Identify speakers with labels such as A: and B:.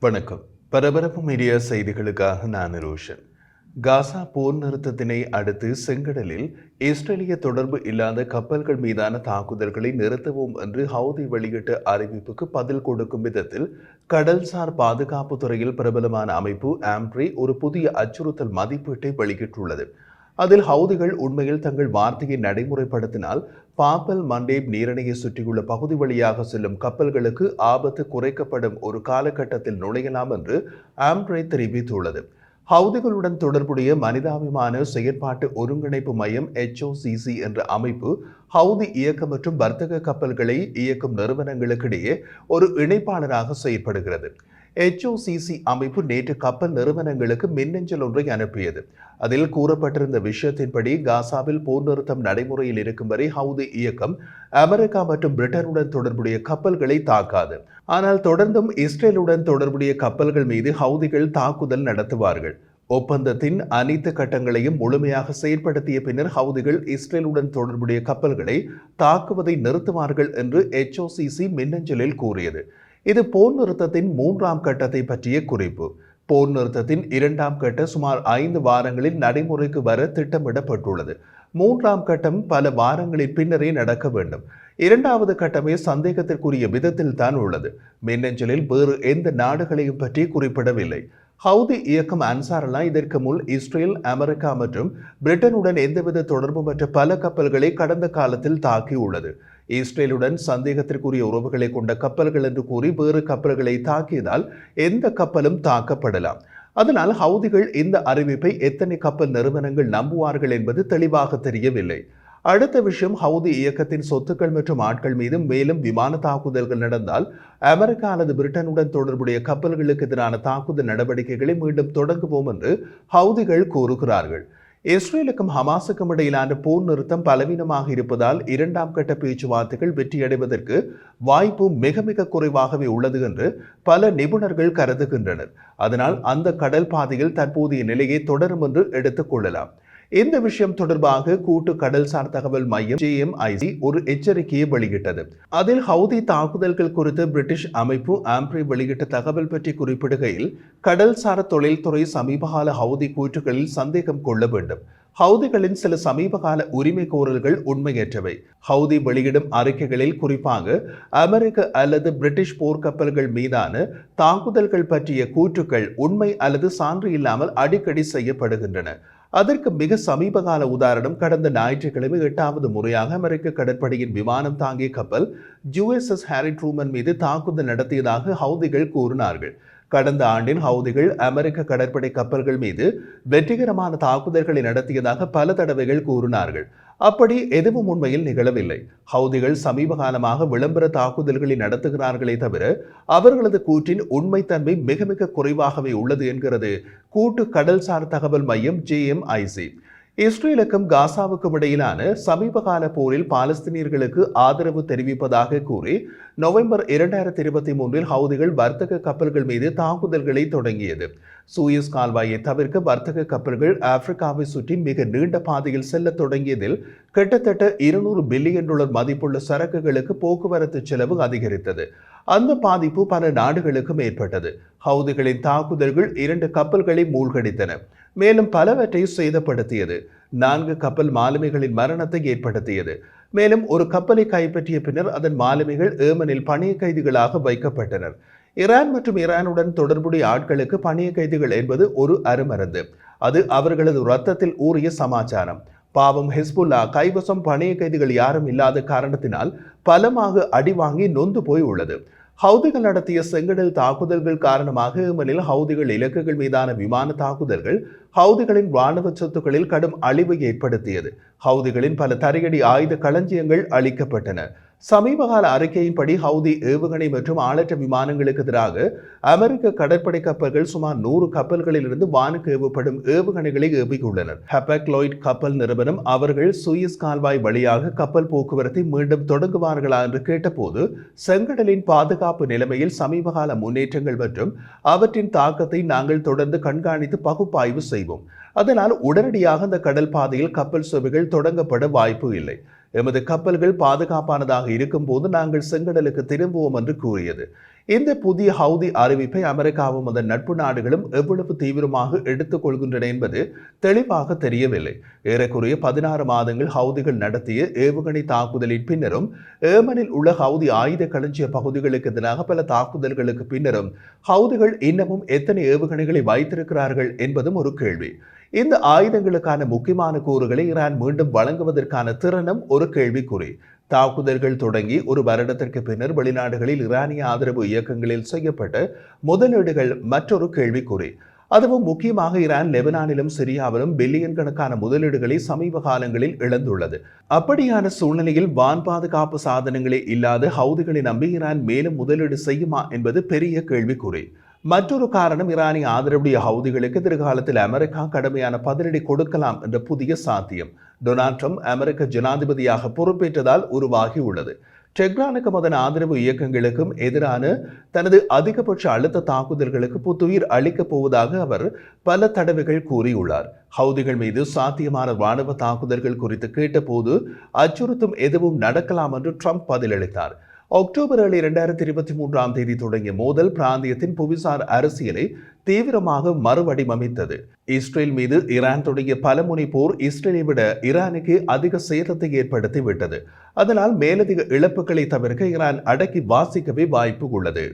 A: வணக்கம். பரபரப்பு மீடியா செய்திகளுக்காக நான் ரோஷன். காசா போர் நிறுத்தத்தினை அடுத்து செங்கடலில் இஸ்ரேலிய தொடர்பு இல்லாத கப்பல்கள் மீதான தாக்குதல்களை நிறுத்துவோம் என்று ஹவுதி வெளியிட்ட அறிவிப்புக்கு பதில் கொடுக்கும் விதத்தில் கடல்சார் பாதுகாப்பு துறையில் பிரபலமான அமைப்பு ஆம்ப்ரி ஒரு புதிய அச்சுறுத்தல் மதிப்பீட்டை வெளியிட்டுள்ளது. அதில் ஹவுதிகள் உண்மையில் தங்கள் வார்த்தையை நடைமுறைப்படுத்தினால் பாப்பல் மண்டேப் நீரிணையை சுற்றியுள்ள பகுதி வழியாக செல்லும் கப்பல்களுக்கு ஆபத்து குறைக்கப்படும் ஒரு காலகட்டத்தில் நுழையலாம் என்று ஆம்ப்ரே தெரிவித்துள்ளது. ஹவுதிகளுடன் தொடர்புடைய மனிதாபிமான செயற்பாட்டு ஒருங்கிணைப்பு மையம் HOCC என்ற அமைப்பு ஹவுதி இயக்கம் மற்றும் வர்த்தக கப்பல்களை இயக்கும் நிறுவனங்களுக்கிடையே ஒரு இணைப்பாளராக செயற்படுகிறது. HOCC அமைப்பு நேற்று கப்பல் நிறுவனங்களுக்கு மின்னஞ்சல் ஒன்றை அனுப்பியது. அதில் கூறப்பட்டிருந்த விஷயத்தின்படி காசாவில் போர் நிறுத்தம் நடைமுறையில் இருக்கும் வரை ஹவுதி இயக்கம் அமெரிக்கா மற்றும் பிரிட்டனுடன் தொடர்புடைய கப்பல்களை தாக்காது. ஆனால் தொடர்ந்தும் இஸ்ரேலுடன் தொடர்புடைய கப்பல்கள் மீது ஹவுதிகள் தாக்குதல் நடத்துவார்கள். ஒப்பந்தத்தின் அனைத்து கட்டங்களையும் முழுமையாக செயற்படுத்திய பின்னர் ஹவுதிகள் இஸ்ரேலுடன் தொடர்புடைய கப்பல்களை தாக்குவதை நிறுத்துவார்கள் என்று HOCC மின்னஞ்சலில் கூறியது. இது போர் நிறுத்தத்தின் 3ஆம் கட்டத்தை பற்றிய குறிப்பு. போர் நிறுத்தத்தின் 2ஆம் கட்ட சுமார் 5 வாரங்களில் நடைமுறைக்கு வர திட்டமிடப்பட்டுள்ளது. 3ஆம் கட்டம் பல வாரங்களின் பின்னரே நடக்க வேண்டும். 2வது கட்டமே சந்தேகத்திற்குரிய விதத்தில் தான் உள்ளது. மின்னஞ்சலில் வேறு எந்த நாடுகளையும் பற்றி குறிப்பிடவில்லை. ஹவுதி இயக்கம் அன்சாரல்லா இதற்கு முன் இஸ்ரேல், அமெரிக்கா மற்றும் பிரிட்டனுடன் எந்தவித தொடர்புமற்ற பல கப்பல்களை கடந்த காலத்தில் தாக்கியுள்ளது. இஸ்ரேலுடன் சந்தேகத்திற்குரிய உறவுகளை கொண்ட கப்பல்கள் என்று கூறி வேறு கப்பல்களை தாக்கியதால் எந்த கப்பலும் தாக்கப்படலாம். அதனால் ஹவுதிகள் இந்த அறிவிப்பை எத்தனை கப்பல் நிறுவனங்கள் நம்புவார்கள் என்பது தெளிவாக தெரியவில்லை. அடுத்த விஷயம், ஹவுதி இயக்கத்தின் சொத்துக்கள் மற்றும் ஆட்கள் மீது மேலும் விமான தாக்குதல்கள் நடந்தால் அமெரிக்கா அல்லது பிரிட்டனுடன் தொடர்புடைய கப்பல்களுக்கு எதிரான தாக்குதல் நடவடிக்கைகளை மீண்டும் தொடங்குவோம் என்று ஹவுதிகள் கூறுகிறார்கள். இஸ்ரேலுக்கும் ஹமாஸுக்கும் இடையிலான போர் நிறுத்தம் பலவீனமாக இருப்பதால் 2ஆம் கட்ட பேச்சுவார்த்தைகள் வெற்றியடைவதற்கு வாய்ப்பு மிக மிக குறைவாகவே உள்ளது என்று பல நிபுணர்கள் கருதுகின்றனர். அதனால் அந்த கடல் பாதையில் தற்போதைய நிலையை தொடரும் என்று எடுத்துக் கொள்ளலாம். இந்த விஷயம் தொடர்பாக கூட்டு கடல்சார் தகவல் மையம் JMIC ஒரு எச்சரிக்கையை வெளியிட்டது. அதில் ஹவுதி தாக்குதல்கள் குறித்து பிரிட்டிஷ் அமைப்பு ஆம்ப்ரி வெளியிட்ட தகவல் பற்றி குறிப்பிடுகையில், கடல்சார் தொழில்துறை சமீபகால ஹவுதி கூற்றுகளில் சந்தேகம் கொள்ள வேண்டும். ஹவுதிகளின் சில சமீபகால உரிமை கோரல்கள் உண்மையற்றவை. ஹவுதி வெளியிடும் அறிக்கைகளில் குறிப்பாக அமெரிக்க அல்லது பிரிட்டிஷ் போர்க்கப்பல்கள் மீதான தாக்குதல்கள் பற்றிய கூற்றுக்கள் உண்மை அல்லது சான்று இல்லாமல் அடிக்கடி செய்யப்படுகின்றன. அதற்கு மிக சமீபகால உதாரணம், கடந்த ஞாயிற்றுக்கிழமை 8வது முறையாக அமெரிக்க கடற்படையின் விமானம் தாங்கிய கப்பல் USS ஹாரி ட்ரூமன் மீது தாக்குதல் நடத்தியதாக ஹவுதிகள் கூறினார்கள். கடந்த ஆண்டின் ஹவுதிகள் அமெரிக்க கடற்படை கப்பல்கள் மீது வெற்றிகரமான தாக்குதல்களை நடத்தியதாக பல தடவைகள் கூறினார்கள். அப்படி எதுவும் உண்மையில் நிகழவில்லை. ஹவுதிகள் சமீப காலமாக விளம்பர தாக்குதல்களை நடத்துகிறார்களே தவிர அவர்களது கூற்றின் உண்மைத்தன்மை மிக மிக குறைவாகவே உள்ளது என்கிறது கூட்டு கடல்சார் தகவல் மையம் JMIC. இஸ்ரேலுக்கும் காசாவுக்கும் இடையிலான சமீபகால போரில் பாலஸ்தீனியர்களுக்கு ஆதரவு தெரிவிப்பதாக கூறி நவம்பர் 2023 ஹவுதிகள் வர்த்தக கப்பல்கள் மீது தாக்குதல்களை தொடங்கியது. சூயஸ் கால்வாயை தவிர்க்க வர்த்தக கப்பல்கள் ஆப்பிரிக்காவை சுற்றி மிக நீண்ட பாதையில் செல்ல தொடங்கியதில் கிட்டத்தட்ட $200 பில்லியன் மதிப்புள்ள சரக்குகளுக்கு போக்குவரத்து செலவு அதிகரித்தது. அந்த பாதிப்பு பல நாடுகளுக்கும் ஏற்பட்டது. ஹவுதிகளின் தாக்குதல்கள் 2 கப்பல்களை மூழ்கடித்தன, மேலும் பலவற்றை சேதப்படுத்தியது. 4 கப்பல் மாலுமிகளின் மரணத்தை ஏற்படுத்தியது. மேலும் ஒரு கப்பலை கைப்பற்றிய பின்னர் அதன் மாலுமிகள் ஏமனில் பணிய கைதிகளாக வைக்கப்பட்டனர். ஈரான் மற்றும் ஈரானுடன் தொடர்புடைய ஆட்களுக்கு பணிய கைதிகள் என்பது ஒரு அருமருந்து. அது அவர்களது இரத்தத்தில் ஊறிய சமாச்சாரம். பாவம், ஹிஸ்புல்லா கைவசம் பணிய கைதிகள் யாரும் இல்லாத காரணத்தினால் பலமாக அடி வாங்கி நொந்து போய் உள்ளது. ஹவுதிகள் நடத்திய செங்கடல் தாக்குதல்கள் காரணமாக ஏமனில் ஹவுதிகள் இலக்குகள் மீதான விமான தாக்குதல்கள் ஹவுதிகளின் இராணுவ சொத்துக்களில் கடும் அழிவை ஏற்படுத்தியது. ஹவுதிகளின் பல தரையடி ஆயுத களஞ்சியங்கள் அளிக்கப்பட்டன. சமீபகால அறிக்கையின்படி ஹவுதி ஏவுகணை மற்றும் ஆளற்ற விமானங்களுக்கு எதிராக அமெரிக்க கடற்படை கப்பல்கள் சுமார் 100 கப்பல்களில் இருந்து வானுக்கு ஏவப்படும் ஏவுகணைகளை ஏவியுள்ளனர். ஹெப்பக்லோய்ட் கப்பல் நிறுவனம் அவர்கள் சூயஸ் கால்வாய் வழியாக கப்பல் போக்குவரத்தை மீண்டும் தொடங்குவார்களா என்று கேட்டபோது, செங்கடலின் பாதுகாப்பு நிலைமையில் சமீபகால முன்னேற்றங்கள் மற்றும் அவற்றின் தாக்கத்தை நாங்கள் தொடர்ந்து கண்காணித்து பகுப்பாய்வு செய்வோம். அதனால் உடனடியாக அந்த கடல் பாதையில் கப்பல் சேவைகள் தொடங்கப்பட வாய்ப்பு இல்லை. எமது கப்பல்கள் பாதுகாப்பானதாக இருக்கும்போது நாங்கள் செங்கடலுக்கு திரும்புவோம் என்று கூறியது. இந்த புதிய ஹவுதி அறிவிப்பை அமெரிக்காவும் அதன் நட்பு நாடுகளும் எவ்வளவு தீவிரமாக எடுத்துக் கொள்கின்றன என்பது தெளிவாக தெரியவில்லை. ஏறக்குறைய 16 மாதங்கள் ஹவுதிகள் நடத்திய ஏவுகணை தாக்குதலின் பின்னரும் ஏமனில் உள்ள ஹவுதி ஆயுத களஞ்சிய பகுதிகளுக்கு எதிராக பல தாக்குதல்களுக்கு பின்னரும் ஹவுதிகள் இன்னமும் எத்தனை ஏவுகணைகளை வைத்திருக்கிறார்கள் என்பதும் ஒரு கேள்வி. இந்த ஆயுதங்களுக்கான முக்கியமான கூறுகளை ஈரான் மீண்டும் வழங்குவதற்கான திறனும் ஒரு கேள்விக்குறி. தாக்குதல்கள் தொடங்கி ஒரு வருடத்திற்கு பின்னர் வெளிநாடுகளில் ஈரானிய ஆதரவு இயக்கங்களில் செய்யப்பட்ட முதலீடுகள் மற்றொரு கேள்விக்குறி. அதுவும் முக்கியமாக ஈரான் லெபனானிலும் சிரியாவிலும் பில்லியன் கணக்கான முதலீடுகளை சமீப காலங்களில் இழந்துள்ளது. அப்படியான சூழ்நிலையில் வான் பாதுகாப்பு சாதனங்களே இல்லாத ஹவுதிகளை நம்பி ஈரான் மேலும் முதலீடு செய்யுமா என்பது பெரிய கேள்விக்குறி. மற்றொரு காரணம் ஈரானிய ஆதரவுடைய ஹவுதிகளுக்கு எதிர்காலத்தில் அமெரிக்கா கடுமையான பதிலடி கொடுக்கலாம் என்ற புதிய சாத்தியம் டொனால்ட் ட்ரம்ப் அமெரிக்க ஜனாதிபதியாக பொறுப்பேற்றதால் உருவாகியுள்ளது. டெஹ்ரானுக்கும் அதன் ஆதரவு இயக்கங்களுக்கும் எதிரான தனது அதிகபட்ச அழுத்த தாக்குதல்களுக்கு புத்துயிர் அளிக்கப் போவதாக அவர் பல தடவைகள் கூறியுள்ளார். ஹவுதிகள் மீது சாத்தியமான ராணுவ தாக்குதல்கள் குறித்து கேட்டபோது அச்சுறுத்தும் எதுவும் நடக்கலாம் என்று ட்ரம்ப் பதிலளித்தார். அக்டோபர் 7, 2023 தொடங்கிய மோதல் பிராந்தியத்தின் புவிசார் அரசியலை தீவிரமாக மறுவடிவமைத்தது. இஸ்ரேல் மீது ஈரான் தொடங்கிய பலமுனை போர் இஸ்ரேலை விட ஈரானுக்கு அதிக சேதத்தை ஏற்படுத்திவிட்டது. அதனால் மேலதிக இழப்புகளை தவிர்க்க ஈரான் அடக்கி வாசிக்கவே வாய்ப்பு உள்ளது.